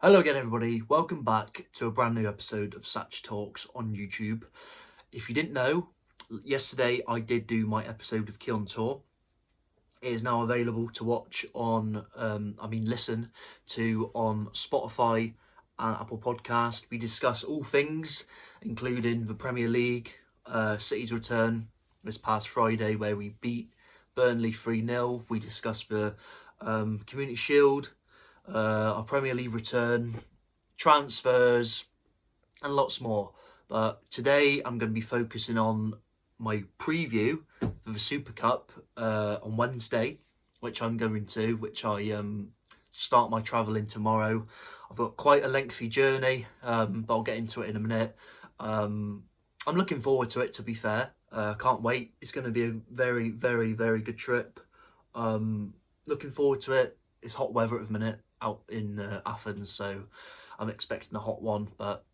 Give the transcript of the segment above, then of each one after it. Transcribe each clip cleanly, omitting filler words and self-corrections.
Hello again, everybody. Welcome back to a brand new episode of Satch Talks on YouTube. If you didn't know, yesterday I did do my episode of Kion Tour. It is now available to watch on, listen to on Spotify and Apple Podcast. We discuss all things, including the Premier League, City's return this past Friday where we beat Burnley 3-0. We discuss the Community Shield, our Premier League return, transfers, and lots more. But today I'm going to be focusing on my preview for the Super Cup on Wednesday, which I start my travelling tomorrow. I've got quite a lengthy journey, but I'll get into it in a minute. I'm looking forward to it, to be fair. Can't wait. It's going to be a very, very, very good trip. Looking forward to it. It's hot weather at the minute out in Athens, so I'm expecting a hot one, but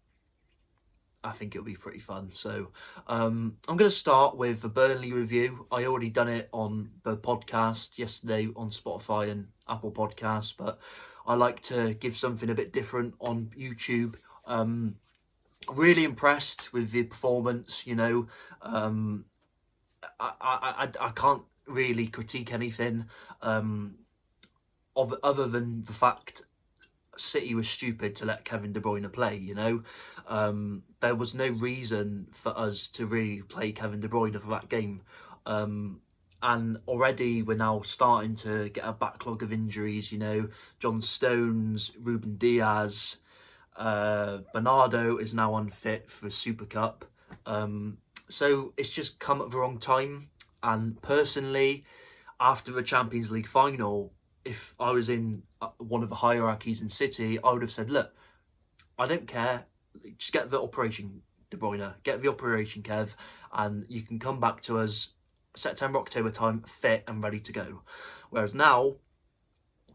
I think it'll be pretty fun. So I'm going to start with the Burnley review. I already done it on the podcast yesterday on Spotify and Apple Podcasts, but I like to give something a bit different on YouTube. Really impressed with the performance, you know. I can't really critique anything other than the fact City was stupid to let Kevin De Bruyne play, you know. There was no reason for us to really play Kevin De Bruyne for that game. And already we're now starting to get a backlog of injuries, you know. John Stones, Ruben Diaz, Bernardo is now unfit for Super Cup. So it's just come at the wrong time. And personally, after the Champions League final, if I was in one of the hierarchies in City, I would have said, look, I don't care. Just get the operation, De Bruyne. Get the operation, Kev. And you can come back to us September, October time, fit and ready to go. Whereas now,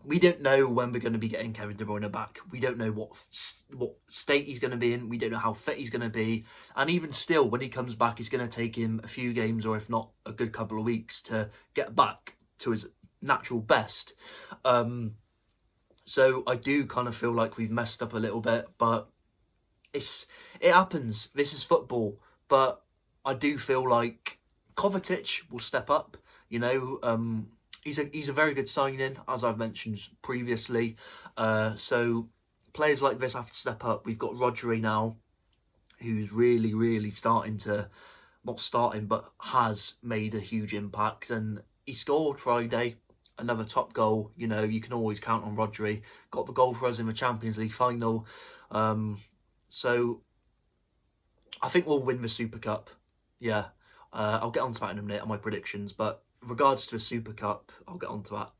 we don't know when we're going to be getting Kevin De Bruyne back. We don't know what state he's going to be in. We don't know how fit he's going to be. And even still, when he comes back, it's going to take him a few games, or if not a good couple of weeks, to get back to his natural best. So I do kind of feel like we've messed up a little bit, but it happens. This is football. But I do feel like Kovacic will step up. You know, he's a very good signing, as I've mentioned previously. So players like this have to step up. We've got Rodri now, who's really, really but has made a huge impact. And he scored Friday, another top goal. You know, you can always count on Rodri. Got the goal for us in the Champions League final. So I think we'll win the Super Cup. Yeah, I'll get onto that in a minute on my predictions. But in regards to the Super Cup, I'll get onto that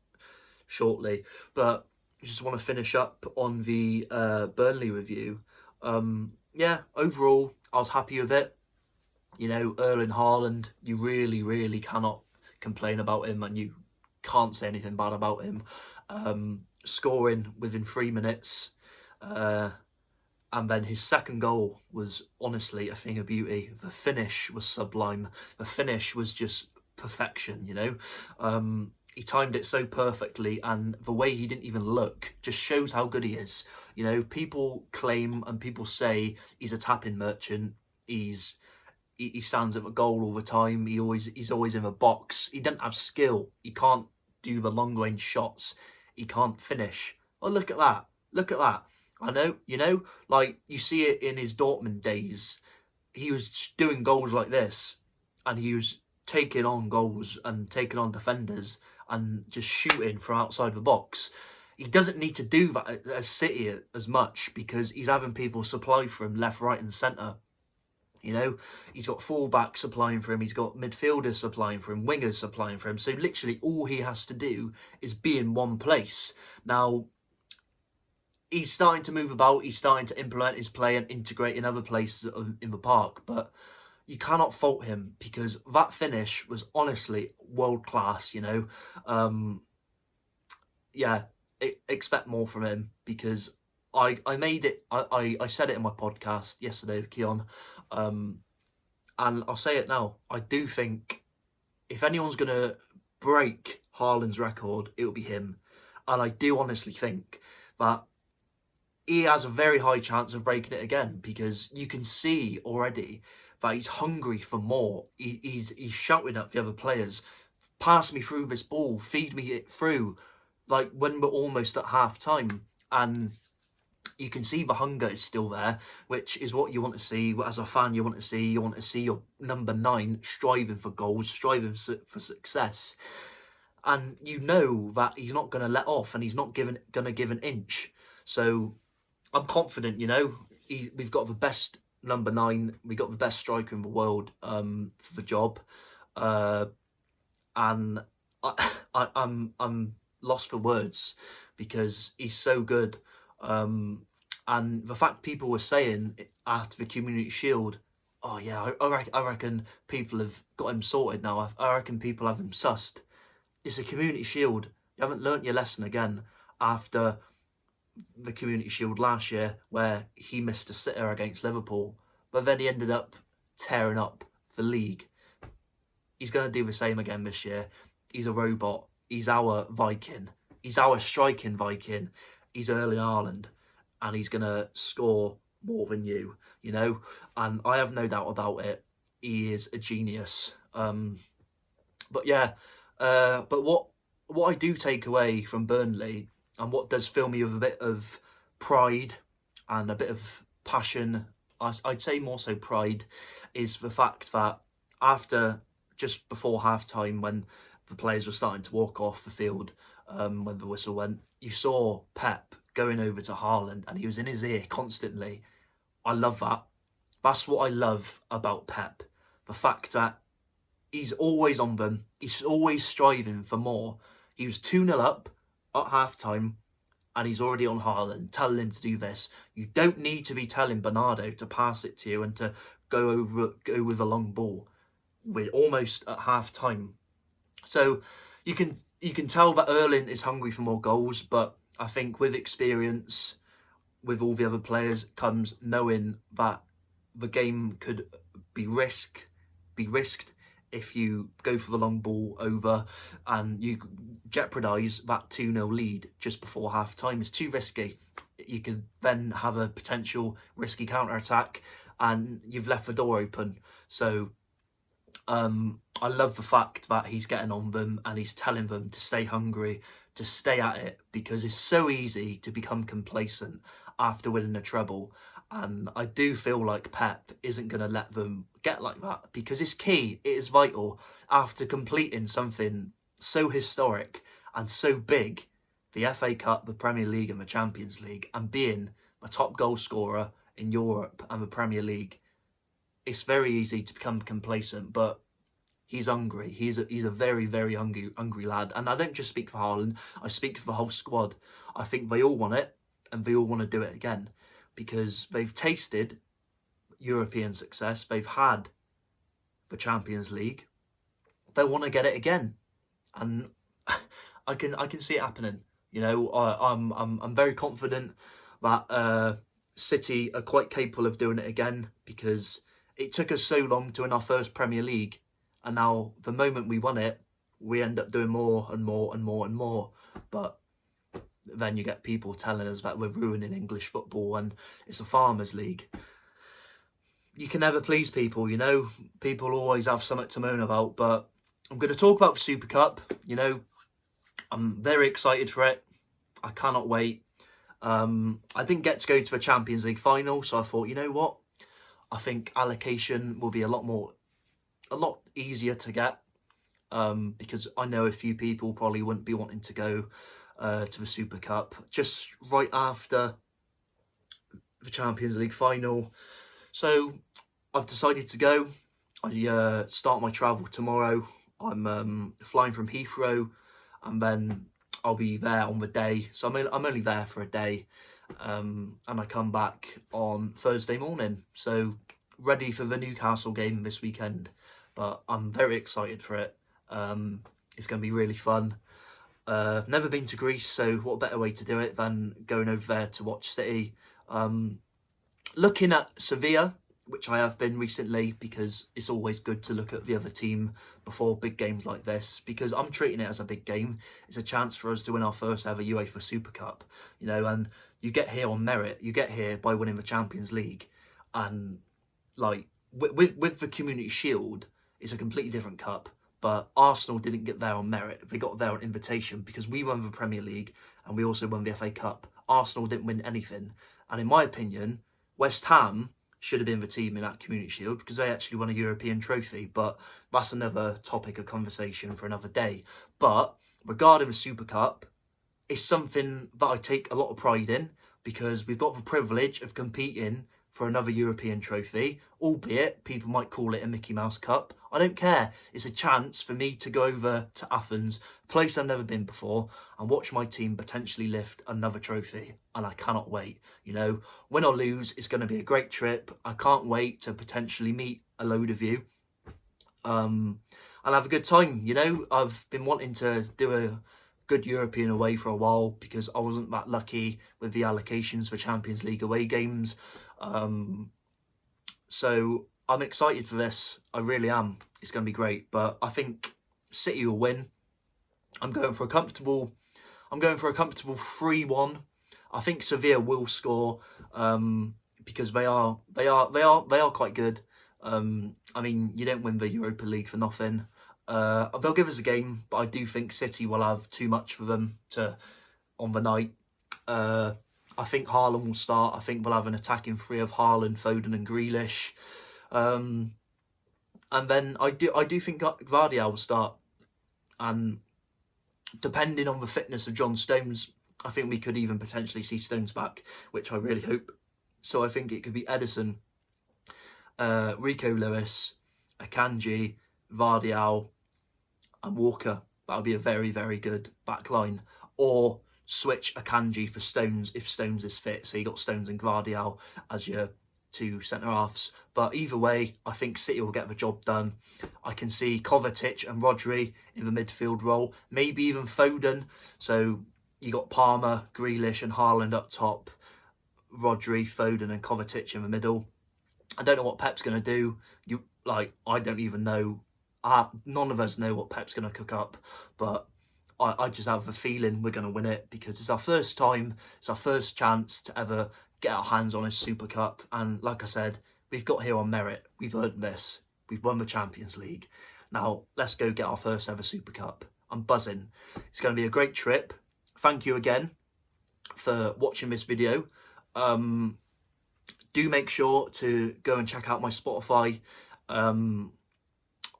shortly. But I just want to finish up on the Burnley review. Yeah, overall, I was happy with it. You know, Erling Haaland, you really, really cannot complain about him, and you can't say anything bad about him. Scoring within 3 minutes, and then his second goal was honestly a thing of beauty. The finish was sublime. The finish was just perfection, you know. He timed it so perfectly, and the way he didn't even look just shows how good he is. You know, people claim and people say he's a tapping merchant. He stands at the goal all the time. He's always in the box. He doesn't have skill. He can't do the long range shots. He can't finish. Oh, look at that. Look at that. I know, you know, like you see it in his Dortmund days. He was doing goals like this, and he was taking on goals and taking on defenders and just shooting from outside the box. He doesn't need to do that at City as much because he's having people supply for him left, right and centre. You know, he's got full-backs supplying for him, he's got midfielders supplying for him, wingers supplying for him. So literally all he has to do is be in one place. Now, he's starting to move about, he's starting to implement his play and integrate in other places in the park, but you cannot fault him because that finish was honestly world-class, you know. Yeah, expect more from him because I said it in my podcast yesterday with Keon, and I'll say it now. I do think if anyone's going to break Haaland's record, it'll be him. And I do honestly think that he has a very high chance of breaking it again, because you can see already that he's hungry for more. He's shouting at the other players, pass me through this ball, feed me it through, like when we're almost at half time. And you can see the hunger is still there, which is what you want to see. As a fan, you want to see your number 9 striving for goals, striving for success. And you know that he's not going to let off, and he's not going to give an inch. So I'm confident, we've got the best number 9, we got the best striker in the world for the job. And I'm lost for words, because he's so good. And the fact people were saying after the Community Shield, oh yeah, I reckon people have got him sorted now. I reckon people have him sussed. It's a Community Shield. You haven't learnt your lesson again after the Community Shield last year, where he missed a sitter against Liverpool, but then he ended up tearing up the league. He's going to do the same again this year. He's a robot. He's our Viking. He's our striking Viking. He's Erling Haaland, and he's going to score more than you, and I have no doubt about it. He is a genius. But yeah, but what I do take away from Burnley, and what does fill me with a bit of pride and a bit of passion, I'd say more so pride, is the fact that after, just before half-time, when the players were starting to walk off the field, when the whistle went, you saw Pep going over to Haaland, and he was in his ear constantly. I love that. That's what I love about Pep. The fact that he's always on them. He's always striving for more. He was 2-0 up at half-time, and he's already on Haaland, telling him to do this. You don't need to be telling Bernardo to pass it to you and to go with a long ball. We're almost at half-time. So you can tell that Erling is hungry for more goals, but I think with experience, with all the other players, comes knowing that the game could be risked if you go for the long ball over, and you jeopardise that 2-0 lead just before half time. It's too risky. You could then have a potential risky counter-attack, and you've left the door open. So I love the fact that he's getting on them, and he's telling them to stay hungry, to stay at it, because it's so easy to become complacent after winning a treble. And I do feel like Pep isn't going to let them get like that, because it's key, it is vital, after completing something so historic and so big, the FA Cup, the Premier League and the Champions League, and being a top goal scorer in Europe and the Premier League. It's very easy to become complacent, but he's hungry. He's a very, very hungry lad. And I don't just speak for Haaland, I speak for the whole squad. I think they all want it, and they all want to do it again, because they've tasted European success. They've had the Champions League. They want to get it again, and I can see it happening. I'm very confident that City are quite capable of doing it again, because it took us so long to win our first Premier League, and now the moment we won it, we end up doing more and more and more and more. But then you get people telling us that we're ruining English football and it's a farmers' league. You can never please people, People always have something to moan about, but I'm going to talk about the Super Cup. I'm very excited for it. I cannot wait. I didn't get to go to the Champions League final, so I thought, you know what? I think allocation will be a lot easier to get, because I know a few people probably wouldn't be wanting to go to the Super Cup just right after the Champions League final. So I've decided to go. I start my travel tomorrow. I'm flying from Heathrow, and then I'll be there on the day. So I'm only there for a day, and I come back on Thursday morning. So ready for the Newcastle game this weekend. But I'm very excited for it. It's going to be really fun. Never been to Greece, so what better way to do it than going over there to watch City. Looking at Sevilla, which I have been recently, because it's always good to look at the other team before big games like this, because I'm treating it as a big game. It's a chance for us to win our first ever UEFA Super Cup, you know, and you get here on merit. You get here by winning the Champions League, and like with the Community Shield, it's a completely different cup. But Arsenal didn't get there on merit. They got there on invitation, because we won the Premier League and we also won the FA Cup. Arsenal didn't win anything. And in my opinion, West Ham should have been the team in that Community Shield, because they actually won a European trophy. But that's another topic of conversation for another day. But regarding the Super Cup, it's something that I take a lot of pride in, because we've got the privilege of competing for another European trophy, albeit people might call it a Mickey Mouse Cup. I don't care. It's a chance for me to go over to Athens, a place I've never been before, and watch my team potentially lift another trophy. And I cannot wait. You know, win or lose, it's going to be a great trip. I can't wait to potentially meet a load of you. And have a good time. You know, I've been wanting to do a good European away for a while, because I wasn't that lucky with the allocations for Champions League away games. So I'm excited for this. I really am. It's going to be great. But I think City will win. I'm going for a comfortable 3-1. I think Sevilla will score, because they are quite good. I mean, you don't win the Europa League for nothing. They'll give us a game, but I do think City will have too much for them on the night. I think Haaland will start. I think we'll have an attacking three of Haaland, Foden and Grealish. And then I do think Gvardiol will start. And depending on the fitness of John Stones, I think we could even potentially see Stones back, which I really hope. So I think it could be Edison, Rico Lewis, Akanji, Gvardiol and Walker. That would be a very, very good back line. Or switch Akanji for Stones if Stones is fit. So you got Stones and Gvardiol as your two centre-halves. But either way, I think City will get the job done. I can see Kovacic and Rodri in the midfield role. Maybe even Foden. So you got Palmer, Grealish and Haaland up top. Rodri, Foden and Kovacic in the middle. I don't know what Pep's going to do. I don't even know. None of us know what Pep's going to cook up. But I just have a feeling we're going to win it, because it's our first time, it's our first chance to ever get our hands on a Super Cup. And like I said, we've got here on merit. We've earned this. We've won the Champions League. Now, let's go get our first ever Super Cup. I'm buzzing. It's going to be a great trip. Thank you again for watching this video. Do make sure to go and check out my Spotify.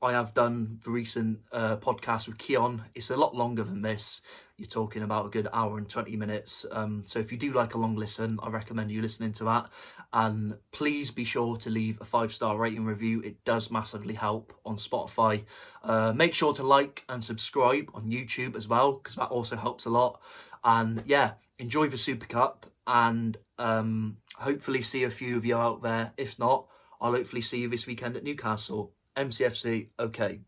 I have done the recent podcast with Keon. It's a lot longer than this. You're talking about a good hour and 20 minutes. So if you do like a long listen, I recommend you listening to that. And please be sure to leave a 5-star rating review. It does massively help on Spotify. Make sure to like and subscribe on YouTube as well, because that also helps a lot. And yeah, enjoy the Super Cup, and hopefully see a few of you out there. If not, I'll hopefully see you this weekend at Newcastle. MCFC, okay.